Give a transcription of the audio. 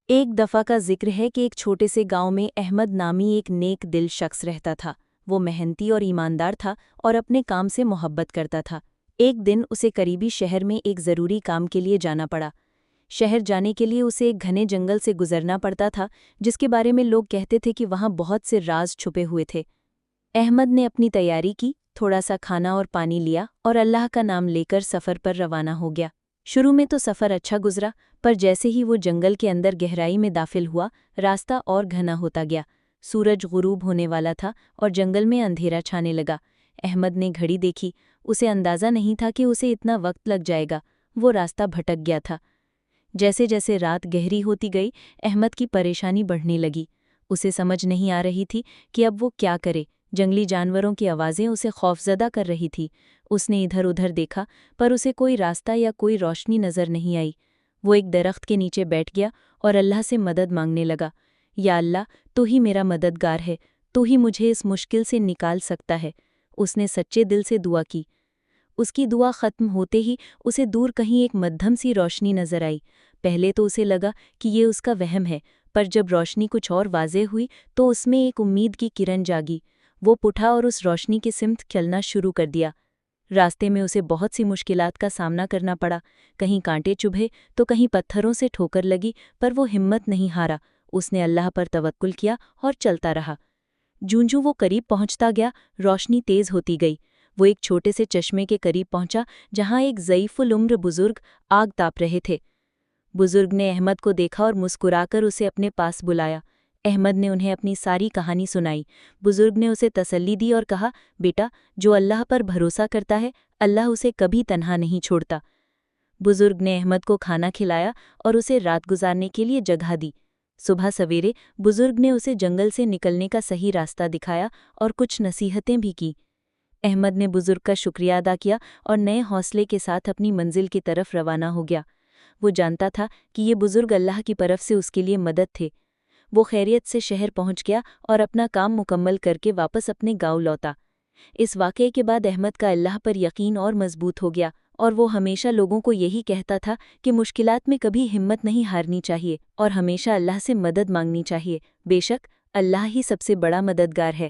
ایک دفعہ کا ذکر ہے کہ ایک چھوٹے سے گاؤں میں احمد نامی ایک نیک دل شخص رہتا تھا۔ وہ محنتی اور ایماندار تھا اور اپنے کام سے محبت کرتا تھا۔ ایک دن اسے قریبی شہر میں ایک ضروری کام کے لیے جانا پڑا۔ شہر جانے کے لیے اسے ایک گھنے جنگل سے گزرنا پڑتا تھا، جس کے بارے میں لوگ کہتے تھے کہ وہاں بہت سے راز چھپے ہوئے تھے۔ احمد نے اپنی تیاری کی، تھوڑا سا کھانا اور پانی لیا اور اللہ کا نام لے کر سفر پر روانہ ہو گیا۔ شروع میں تو سفر اچھا گزرا، پر جیسے ہی وہ جنگل کے اندر گہرائی میں داخل ہوا، راستہ اور گھنا ہوتا گیا۔ سورج غروب ہونے والا تھا اور جنگل میں اندھیرا چھانے لگا۔ احمد نے گھڑی دیکھی، اسے اندازہ نہیں تھا کہ اسے اتنا وقت لگ جائے گا۔ وہ راستہ بھٹک گیا تھا۔ جیسے جیسے رات گہری ہوتی گئی، احمد کی پریشانی بڑھنے لگی۔ اسے سمجھ نہیں آ رہی تھی کہ اب وہ کیا کرے۔ جنگلی جانوروں کی آوازیں اسے خوفزدہ کر رہی تھی۔ اس نے ادھر ادھر دیکھا، پر اسے کوئی راستہ یا کوئی روشنی نظر نہیں آئی۔ وہ ایک درخت کے نیچے بیٹھ گیا اور اللہ سے مدد مانگنے لگا۔ یا اللہ، تو ہی میرا مددگار ہے، تو ہی مجھے اس مشکل سے نکال سکتا ہے۔ اس نے سچے دل سے دعا کی۔ اس کی دعا ختم ہوتے ہی اسے دور کہیں ایک مدھم سی روشنی نظر آئی۔ پہلے تو اسے لگا کہ یہ اس کا وہم ہے، پر جب روشنی کچھ اور واضح ہوئی تو اس میں ایک امید کی کرن جاگی۔ وہ اٹھا اور اس روشنی کی سمت چلنا شروع کر دیا۔ راستے میں اسے بہت سی مشکلات کا سامنا کرنا پڑا۔ کہیں کانٹے چبھے تو کہیں پتھروں سے ٹھوکر لگی، پر وہ ہمت نہیں ہارا۔ اس نے اللہ پر توکل کیا اور چلتا رہا۔ جوں وہ قریب پہنچتا گیا، روشنی تیز ہوتی گئی۔ وہ ایک چھوٹے سے چشمے کے قریب پہنچا، جہاں ایک ضعیف العمر بزرگ آگ تاپ رہے تھے۔ بزرگ نے احمد کو دیکھا اور مسکرا کر اسے اپنے پاس بلایا۔ احمد نے انہیں اپنی ساری کہانی سنائی۔ بزرگ نے اسے تسلی دی اور کہا، بیٹا، جو اللہ پر بھروسہ کرتا ہے، اللہ اسے کبھی تنہا نہیں چھوڑتا۔ بزرگ نے احمد کو کھانا کھلایا اور اسے رات گزارنے کے لیے جگہ دی۔ صبح سویرے بزرگ نے اسے جنگل سے نکلنے کا صحیح راستہ دکھایا اور کچھ نصیحتیں بھی کی۔ احمد نے بزرگ کا شکریہ ادا کیا اور نئے حوصلے کے ساتھ اپنی منزل کی طرف روانہ ہو گیا۔ وہ جانتا تھا کہ یہ بزرگ اللہ کی طرف سے اس کے لیے مدد تھے۔ وہ خیریت سے شہر پہنچ گیا اور اپنا کام مکمل کر کے واپس اپنے گاؤں لوٹا۔ اس واقعے کے بعد احمد کا اللہ پر یقین اور مضبوط ہو گیا، اور وہ ہمیشہ لوگوں کو یہی کہتا تھا کہ مشکلات میں کبھی ہمت نہیں ہارنی چاہیے اور ہمیشہ اللہ سے مدد مانگنی چاہیے۔ بے شک اللہ ہی سب سے بڑا مددگار ہے۔